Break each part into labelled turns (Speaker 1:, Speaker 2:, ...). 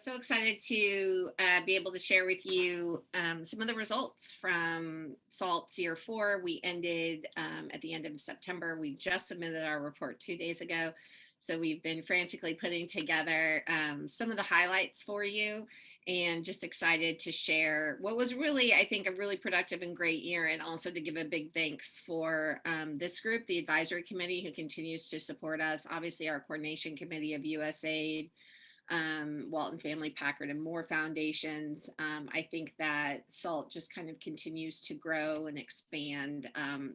Speaker 1: So excited to be able to share with you some of the results from SALT's year 4. We ended at the end of September. We just submitted our report 2 days ago. So we've been frantically putting together some of the highlights for you, and just excited to share what was really, I think, a really productive and great year, and also to give a big thanks for this group, the advisory committee, who continues to support us, obviously our coordination committee of USAID, Walton Family, Packard, and more foundations. I think that SALT just kind of continues to grow and expand,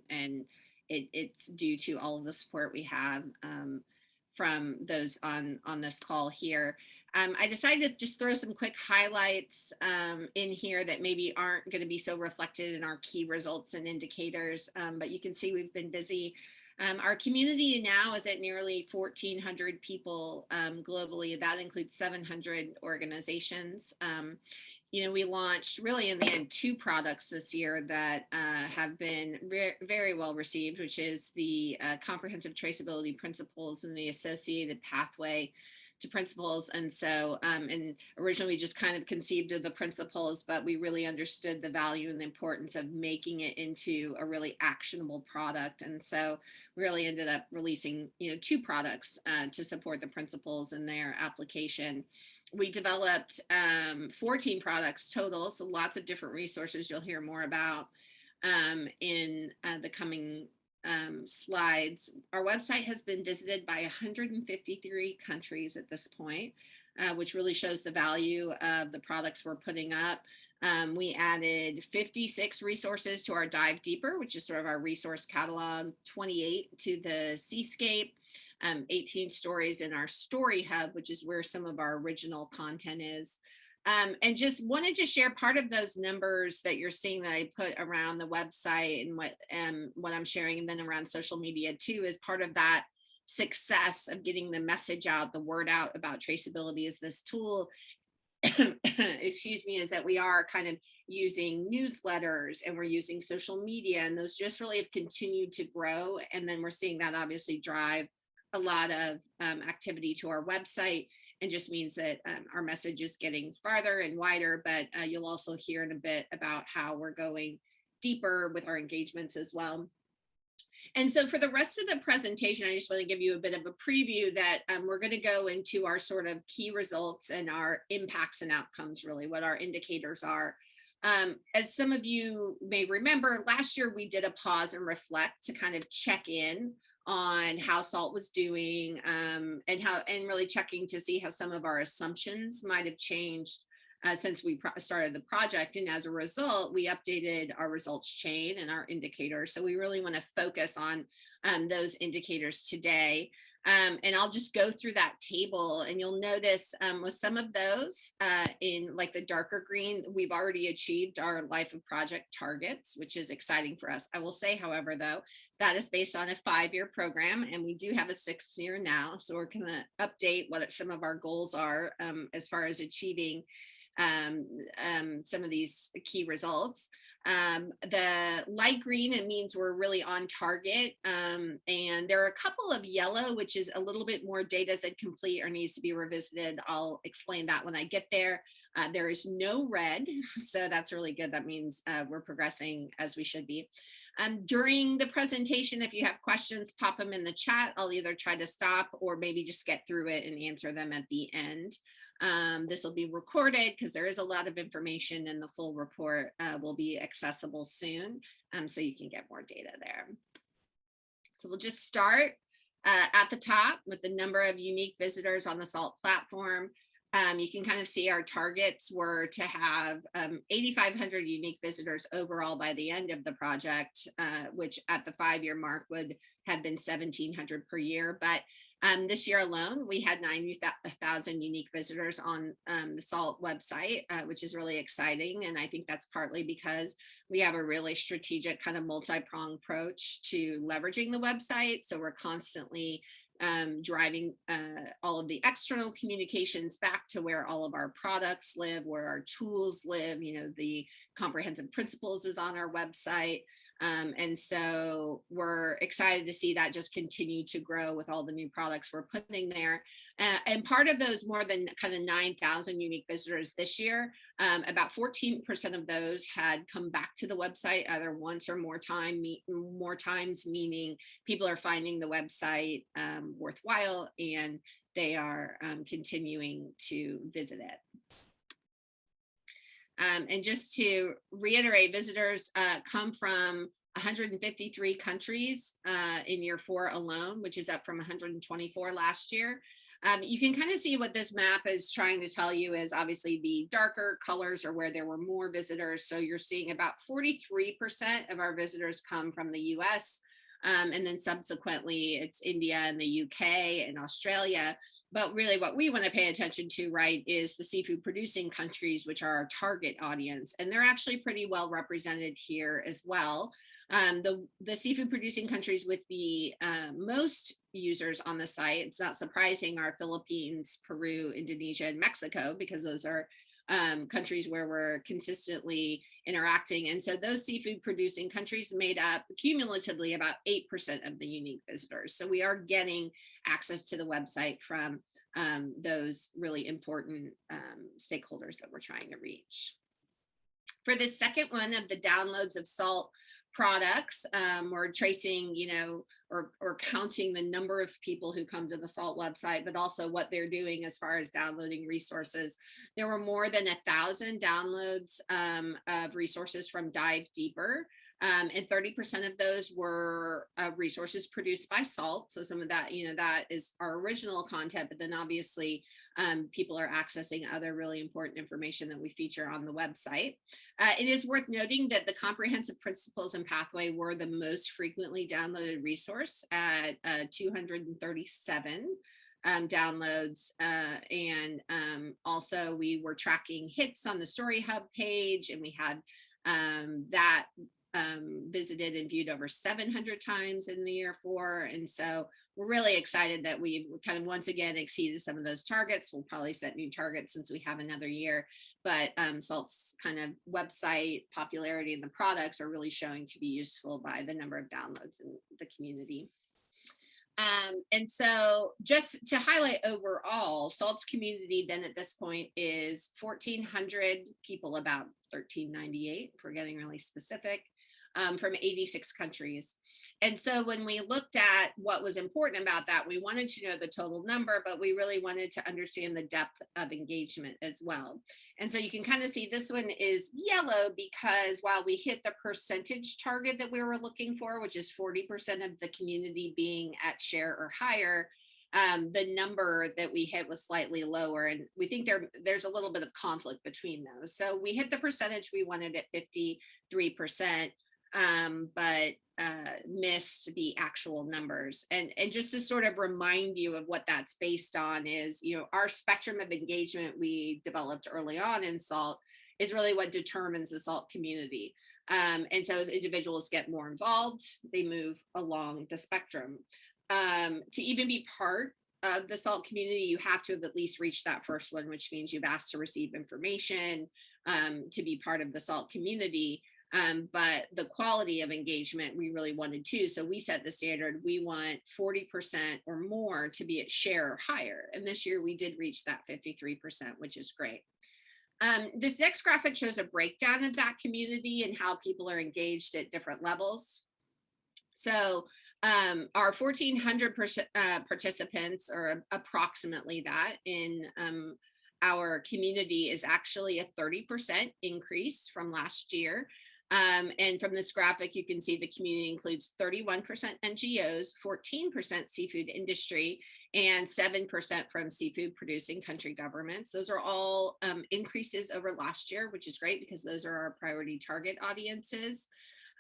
Speaker 1: and it's due to all of the support we have from those on this call here. I decided to just throw some quick highlights in here that maybe aren't going to be so reflected in our key results and indicators, but you can see we've been busy. Our community now is at nearly 1,400 people globally. That includes 700 organizations. We launched really in the end 2 products this year that have been very well received, which is the comprehensive traceability principles and the associated pathway to principles. And so, and originally we just kind of conceived of the principles, but we really understood the value and the importance of making it into a really actionable product. And so we really ended up releasing, 2 products to support the principles in their application. We developed 14 products total, so lots of different resources you'll hear more about in the coming slides. Our website has been visited by 153 countries at this point, which really shows the value of the products we're putting up. We added 56 resources to our Dive Deeper, which is sort of our resource catalog, 28 to the Seascape, 18 stories in our Story Hub, which is where some of our original content is. And just wanted to share part of those numbers that you're seeing that I put around the website and what I'm sharing, and then around social media too, is part of that success of getting the message out, the word out about traceability is this tool. Excuse me, is that we are kind of using newsletters and we're using social media, and those just really have continued to grow. And then we're seeing that obviously drive a lot of activity to our website, and just means that our message is getting farther and wider. But you'll also hear in a bit about how we're going deeper with our engagements as well. And so for the rest of the presentation, I just want to give you a bit of a preview that we're going to go into our sort of key results and our impacts and outcomes, really what our indicators are. As some of you may remember, last year we did a pause and reflect to kind of check in on how SALT was doing, and really checking to see how some of our assumptions might have changed since we started the project. And as a result, we updated our results chain and our indicators. So we really want to focus on those indicators today. And I'll just go through that table, and you'll notice with some of those in like the darker green, we've already achieved our life of project targets, which is exciting for us. I will say, however, though, that is based on a 5-year program, and we do have a 6th year now. So we're going to update what some of our goals are as far as achieving some of these key results. The light green, it means we're really on target. And there are a couple of yellow, which is a little bit more data is incomplete or needs to be revisited. I'll explain that when I get there. There is no red, so that's really good. That means we're progressing as we should be. During the presentation, if you have questions, pop them in the chat. I'll either try to stop or maybe just get through it and answer them at the end. This will be recorded because there is a lot of information, and the full report will be accessible soon, so you can get more data there. So we'll just start at the top with the number of unique visitors on the SALT platform. You can kind of see our targets were to have 8,500 unique visitors overall by the end of the project, which at the 5-year mark would have been 1,700 per year. But this year alone, we had 90,000 unique visitors on the SALT website, which is really exciting. And I think that's partly because we have a really strategic kind of multi-pronged approach to leveraging the website. So we're constantly driving all of the external communications back to where all of our products live, where our tools live. The comprehensive principles is on our website. And so we're excited to see that just continue to grow with all the new products we're putting there. And part of those more than kind of 9,000 unique visitors this year, about 14% of those had come back to the website either once or more times, meaning people are finding the website worthwhile and they are continuing to visit it. And just to reiterate, visitors come from 153 countries in year 4 alone, which is up from 124 last year. You can kind of see what this map is trying to tell you is obviously the darker colors are where there were more visitors. So you're seeing about 43% of our visitors come from the US. And then subsequently it's India and the UK and Australia. But really what we want to pay attention to, right, is the seafood producing countries, which are our target audience. And they're actually pretty well represented here as well. The seafood producing countries with the most users on the site, it's not surprising, are Philippines, Peru, Indonesia, and Mexico, because those are countries where we're consistently interacting. And so those seafood producing countries made up cumulatively about 8% of the unique visitors. So we are getting access to the website from those really important stakeholders that we're trying to reach. For the second one of the downloads of SALT products, we're tracing, or counting the number of people who come to the SALT website, but also what they're doing as far as downloading resources. There were more than 1,000 downloads of resources from Dive Deeper. And 30% of those were resources produced by SALT. So some of that, that is our original content, but then obviously people are accessing other really important information that we feature on the website. It is worth noting that the Comprehensive Principles and Pathway were the most frequently downloaded resource at 237 downloads. And also we were tracking hits on the Story Hub page, and we had that visited and viewed over 700 times in the year 4. And so we're really excited that we've kind of once again exceeded some of those targets. We'll probably set new targets since we have another year, but SALT's kind of website popularity and the products are really showing to be useful by the number of downloads in the community. And so just to highlight overall, SALT's community then at this point is 1,400 people, about 1,398 if we're getting really specific, from 86 countries. And so when we looked at what was important about that, we wanted to know the total number, but we really wanted to understand the depth of engagement as well. And so you can kind of see this one is yellow because while we hit the percentage target that we were looking for, which is 40% of the community being at share or higher, the number that we hit was slightly lower. And we think there's a little bit of conflict between those. So we hit the percentage we wanted at 53%. But missed the actual numbers. And just to sort of remind you of what that's based on is, our spectrum of engagement we developed early on in SALT is really what determines the SALT community. And so as individuals get more involved, they move along the spectrum. To even be part of the SALT community, you have to have at least reached that first one, which means you've asked to receive information to be part of the SALT community. But the quality of engagement we really wanted to. So we set the standard, we want 40% or more to be at share or higher. And this year we did reach that 53%, which is great. This next graphic shows a breakdown of that community and how people are engaged at different levels. So our 1,400 participants, or approximately that, in our community is actually a 30% increase from last year. And from this graphic, you can see the community includes 31% NGOs, 14% seafood industry, and 7% from seafood producing country governments. Those are all increases over last year, which is great because those are our priority target audiences.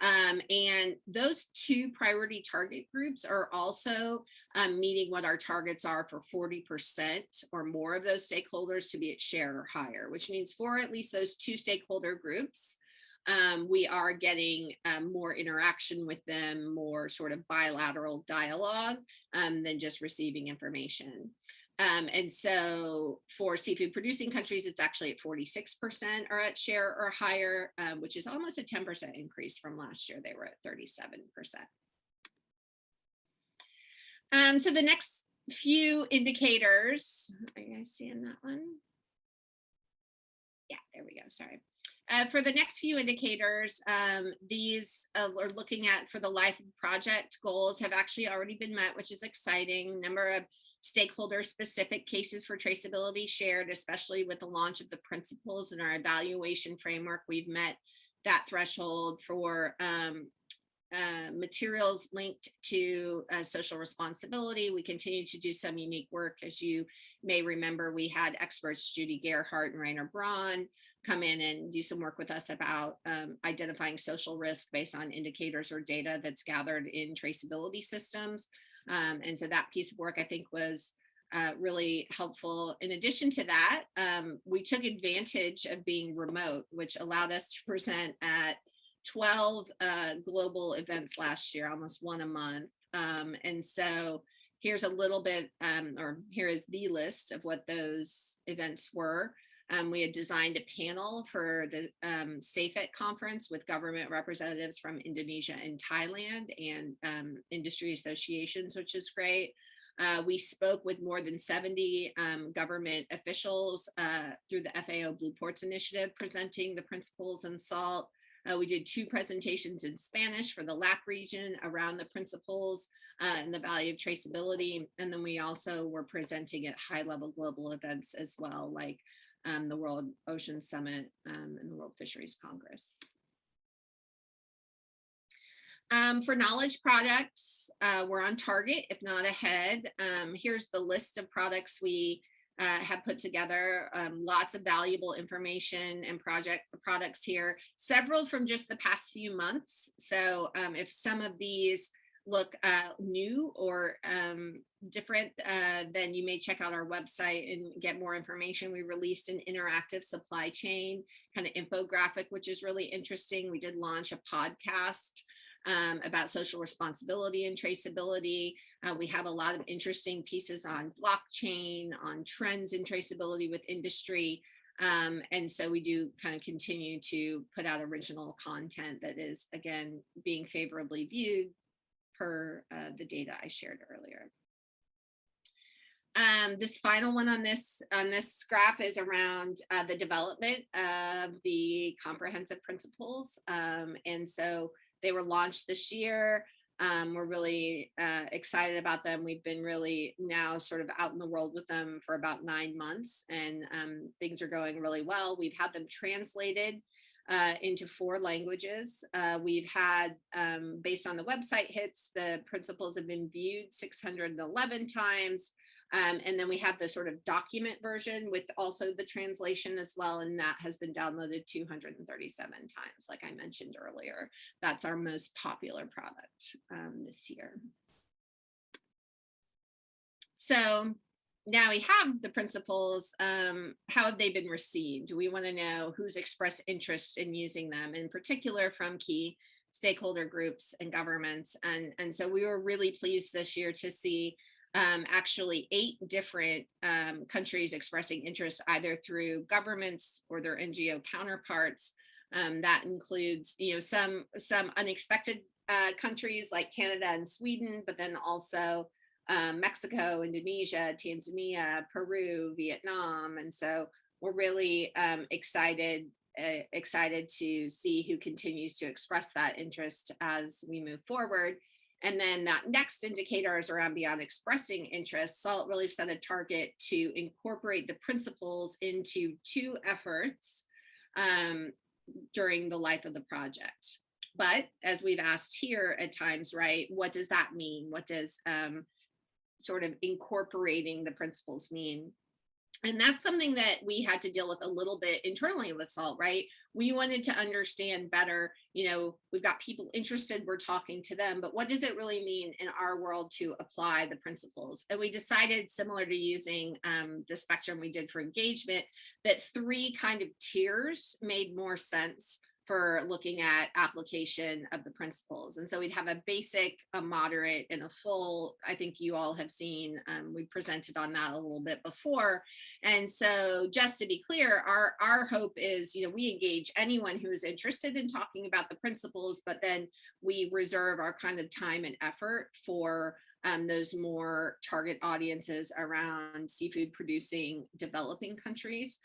Speaker 1: And those two priority target groups are also meeting what our targets are for 40% or more of those stakeholders to be at share or higher, which means for at least those two stakeholder groups, we are getting more interaction with them, more sort of bilateral dialogue than just receiving information. And so for seafood producing countries, it's actually at 46% are at share or higher, which is almost a 10% increase from last year. They were at 37%. So the next few indicators, are you guys seeing that one? Yeah, there we go, sorry. For the next few indicators, these are looking at for the life of project goals have actually already been met, which is exciting. Number of stakeholder specific cases for traceability shared, especially with the launch of the principles in our evaluation framework. We've met that threshold for materials linked to social responsibility. We continue to do some unique work. As you may remember, we had experts Judy Gerhardt and Rainer Braun come in and do some work with us about identifying social risk based on indicators or data that's gathered in traceability systems. And so that piece of work, I think, was really helpful. In addition to that, we took advantage of being remote, which allowed us to present at 12 global events last year, almost one a month. And so here's a little bit, or here is the list of what those events were. We had designed a panel for the SAFET conference with government representatives from Indonesia and Thailand and industry associations, which is great. We spoke with more than 70 government officials through the FAO Blue Ports Initiative, presenting the principles in salt. We did 2 presentations in Spanish for the LAC region around the principles and the value of traceability. And then we also were presenting at high-level global events as well, like the World Ocean Summit and the World Fisheries Congress. For knowledge products, we're on target, if not ahead. Here's the list of products we have put together. Lots of valuable information and products here, several from just the past few months. So if some of these look new or different, then you may check out our website and get more information. We released an interactive supply chain kind of infographic, which is really interesting. We did launch a podcast about social responsibility and traceability. We have a lot of interesting pieces on blockchain, on trends in traceability with industry. And so we do kind of continue to put out original content that is, again, being favorably viewed per the data I shared earlier. This final one on this graph is around the development of the comprehensive principles. And so they were launched this year. We're really excited about them. We've been really now sort of out in the world with them for about 9 months, and things are going really well. We've had them translated into 4 languages. We've had, based on the website hits, the principles have been viewed 611 times. And then we have the sort of document version with also the translation as well, and that has been downloaded 237 times, like I mentioned earlier. That's our most popular product this year. So now we have the principles. How have they been received? We want to know who's expressed interest in using them, in particular from key stakeholder groups and governments. And so we were really pleased this year to see actually 8 different countries expressing interest either through governments or their NGO counterparts. That includes, some unexpected countries like Canada and Sweden, but then also Mexico, Indonesia, Tanzania, Peru, Vietnam. And so we're really excited to see who continues to express that interest as we move forward. And then that next indicator is around beyond expressing interest. SALT really set a target to incorporate the principles into 2 efforts during the life of the project. But as we've asked here at times, right, what does that mean? What does sort of incorporating the principles mean? And that's something that we had to deal with a little bit internally with SALT, right? We wanted to understand better, we've got people interested, we're talking to them, but what does it really mean in our world to apply the principles? And we decided, similar to using the spectrum we did for engagement, that 3 kind of tiers made more sense for looking at application of the principles. And so we'd have a basic, a moderate, and a full. I think you all have seen, we presented on that a little bit before. And so just to be clear, our hope is, we engage anyone who is interested in talking about the principles, but then we reserve our kind of time and effort for those more target audiences around seafood producing developing countries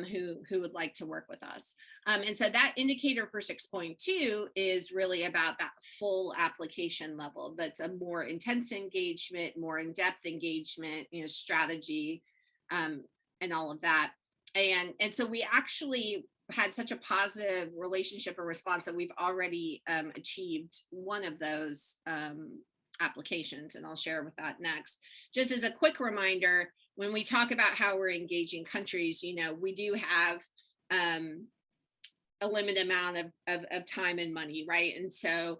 Speaker 1: who would like to work with us. And so that indicator for 6.2 is really about that full application level. That's a more intense engagement, more in-depth engagement, strategy, and all of that. And so we actually had such a positive relationship or response that we've already achieved one of those applications, and I'll share with that next. Just as a quick reminder, when we talk about how we're engaging countries, we do have a limited amount of time and money, right? And so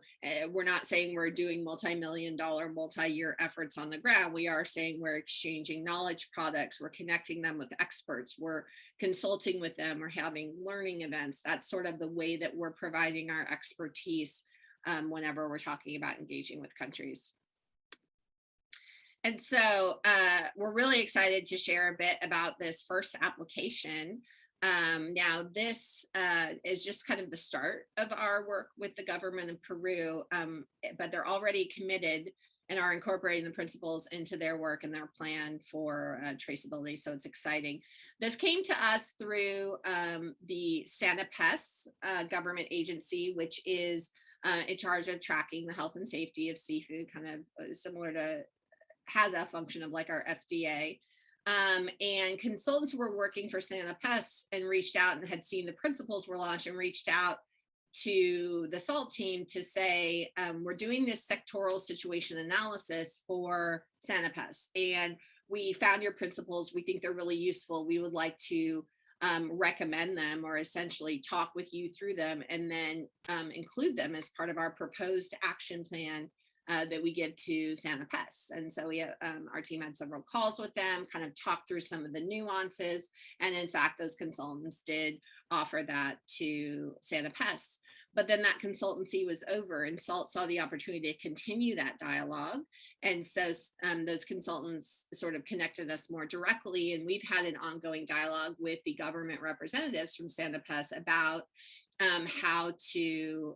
Speaker 1: we're not saying we're doing multi-million-dollar, multi-year efforts on the ground. We are saying we're exchanging knowledge products, we're connecting them with experts, we're consulting with them, we're having learning events. That's sort of the way that we're providing our expertise whenever we're talking about engaging with countries. And so we're really excited to share a bit about this first application. Now, this is just kind of the start of our work with the government of Peru, but they're already committed and are incorporating the principles into their work and their plan for traceability. So it's exciting. This came to us through the SANAPES government agency, which is in charge of tracking the health and safety of seafood, kind of similar to, has a function of like our FDA. And consultants were working for SANAPES and reached out and had seen the principles were launched and reached out to the SALT team to say, we're doing this sectoral situation analysis for SANAPES, and we found your principles. We think they're really useful. We would like to recommend them, or essentially talk with you through them, and then include them as part of our proposed action plan that we give to SANAPES. And so we our team had several calls with them, kind of talked through some of the nuances. And in fact, those consultants did offer that to SANAPES. But then that consultancy was over, and SALT saw the opportunity to continue that dialogue. And so those consultants sort of connected us more directly. And we've had an ongoing dialogue with the government representatives from SANAPES about how to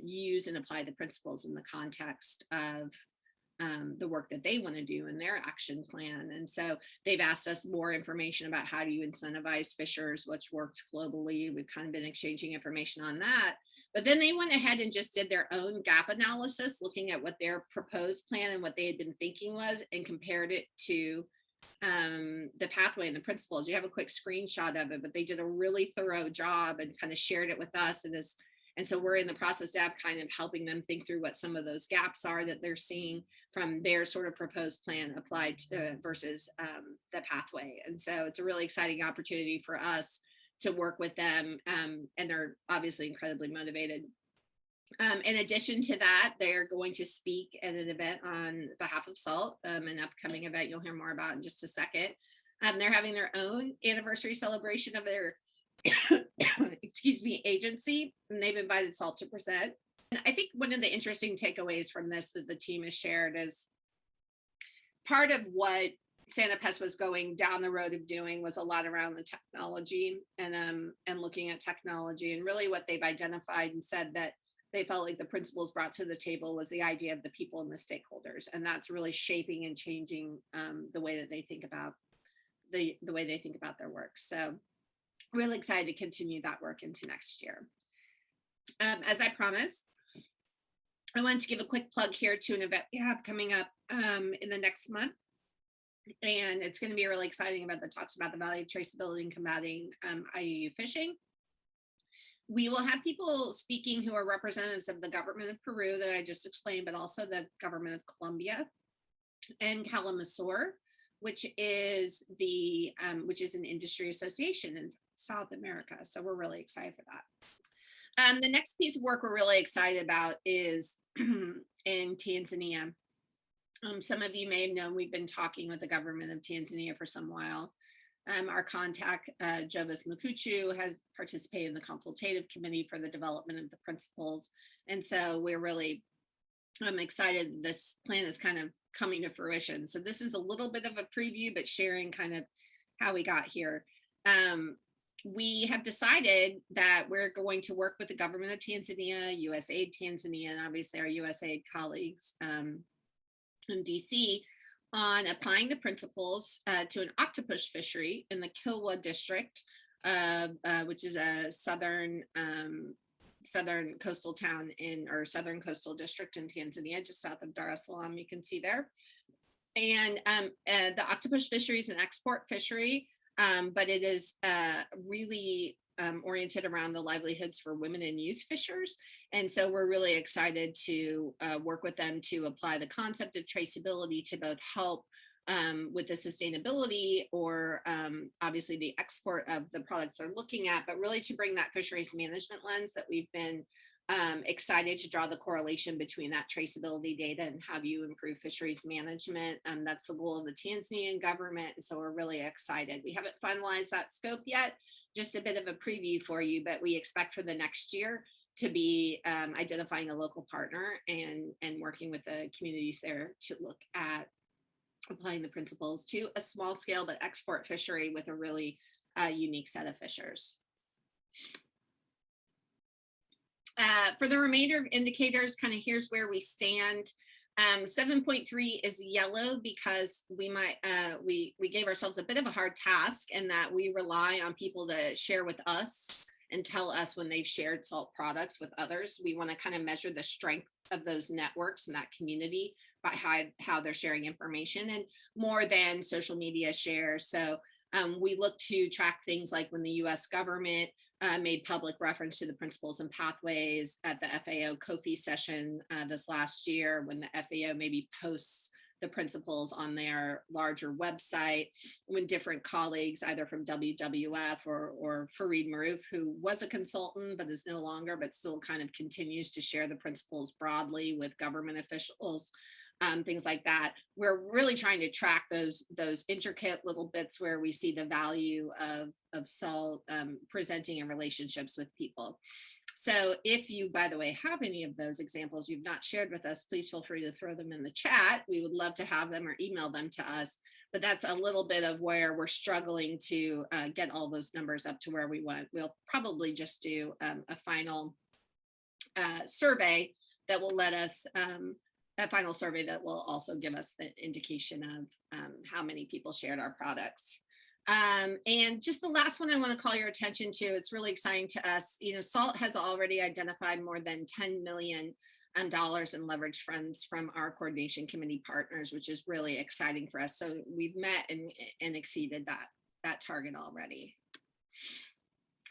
Speaker 1: use and apply the principles in the context of the work that they want to do in their action plan. And so they've asked us more information about how do you incentivize fishers, what's worked globally. We've kind of been exchanging information on that. But then they went ahead and just did their own gap analysis, looking at what their proposed plan and what they had been thinking was, and compared it to the pathway and the principles. You have a quick screenshot of it, but they did a really thorough job and kind of shared it with us. And so we're in the process of kind of helping them think through what some of those gaps are that they're seeing from their sort of proposed plan applied to versus the pathway. And so it's a really exciting opportunity for us to work with them, and they're obviously incredibly motivated. In addition to that, they're going to speak at an event on behalf of SALT, an upcoming event you'll hear more about in just a second. They're having their own anniversary celebration of their excuse me, agency, and they've invited SALT to present. And I think one of the interesting takeaways from this that the team has shared is part of what SANAPES was going down the road of doing was a lot around the technology and looking at technology, and really what they've identified and said that they felt like the principles brought to the table was the idea of the people and the stakeholders, and that's really shaping and changing the way that they think about the way they think about their work. So really excited to continue that work into next year. As I promised, I wanted to give a quick plug here to an event we have coming up in the next month. And it's going to be really exciting event that talks about the value of traceability and combating IUU fishing. We will have people speaking who are representatives of the government of Peru that I just explained, but also the government of Colombia and Kalamazoo, which is an industry association in South America. So we're really excited for that. The next piece of work we're really excited about is in Tanzania. Some of you may have known we've been talking with the government of Tanzania for some while Our contact, Jovis Mapuchu, has participated in the consultative committee for the development of the principles. And so we're really excited this plan is kind of coming to fruition. So this is a little bit of a preview, but sharing kind of how we got here. We have decided that we're going to work with the government of Tanzania, USAID Tanzania, and obviously our USAID colleagues in DC on applying the principles to an octopus fishery in the Kilwa district, which is a southern coastal town or southern coastal district in Tanzania, just south of Dar es Salaam, you can see there. And the octopus fishery is an export fishery, but it is really oriented around the livelihoods for women and youth fishers. And so we're really excited to work with them to apply the concept of traceability to both help with the sustainability or obviously the export of the products they're looking at, but really to bring that fisheries management lens that we've been excited to draw the correlation between that traceability data and how do you improve fisheries management. That's the goal of the Tanzanian government. And so we're really excited. We haven't finalized that scope yet, just a bit of a preview for you, but we expect for the next year to be identifying a local partner and working with the communities there to look at applying the principles to a small scale but export fishery with a really unique set of fishers. For the remainder of indicators, kind of here's where we stand. 7.3 is yellow because we gave ourselves a bit of a hard task in that we rely on people to share with us and tell us when they've shared salt products with others. We want to kind of measure the strength of those networks and that community by how they're sharing information and more than social media shares. So we look to track things like when the US government made public reference to the principles and pathways at the FAO COFI session this last year, when the FAO maybe posts the principles on their larger website, when different colleagues, either from WWF or Fareed Maroof, who was a consultant but is no longer, but still kind of continues to share the principles broadly with government officials, things like that. We're really trying to track those intricate little bits where we see the value of salt presenting in relationships with people. So if you, by the way, have any of those examples you've not shared with us, please feel free to throw them in the chat. We would love to have them or email them to us. But that's a little bit of where we're struggling to get all those numbers up to where we want. We'll probably just do a final survey that will let us a final survey that will also give us the indication of how many people shared our products. And just the last one I want to call your attention to, it's really exciting to us. You know, SALT has already identified more than $10 million in leverage funds from our coordination committee partners, which is really exciting for us. So we've met and exceeded that target already.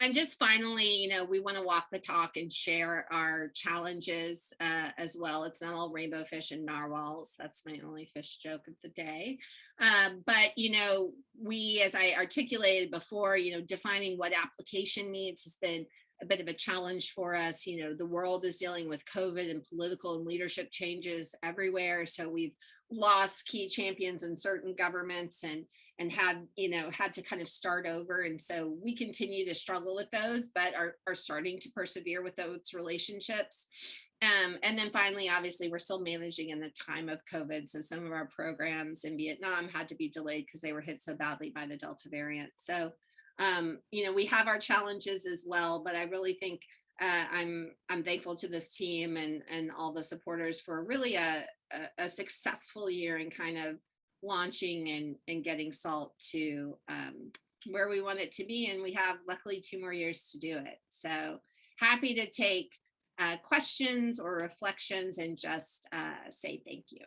Speaker 1: And just finally, you know, we want to walk the talk and share our challenges as well. It's not all rainbow fish and narwhals. That's my only fish joke of the day. But, you know, we, as I articulated before, you know, defining what application means has been a bit of a challenge for us. You know, the world is dealing with COVID and political and leadership changes everywhere. So we've lost key champions in certain governments and had to kind of start over. And so we continue to struggle with those, but are starting to persevere with those relationships. And then finally, obviously, we're still managing in the time of COVID. So some of our programs in Vietnam had to be delayed because they were hit so badly by the Delta variant. So, you know, we have our challenges as well, but I really think I'm thankful to this team and all the supporters for really a successful year in kind of launching and getting SALT to where we want it to be. And we have luckily 2 more years to do it. So happy to take questions or reflections and just say thank you.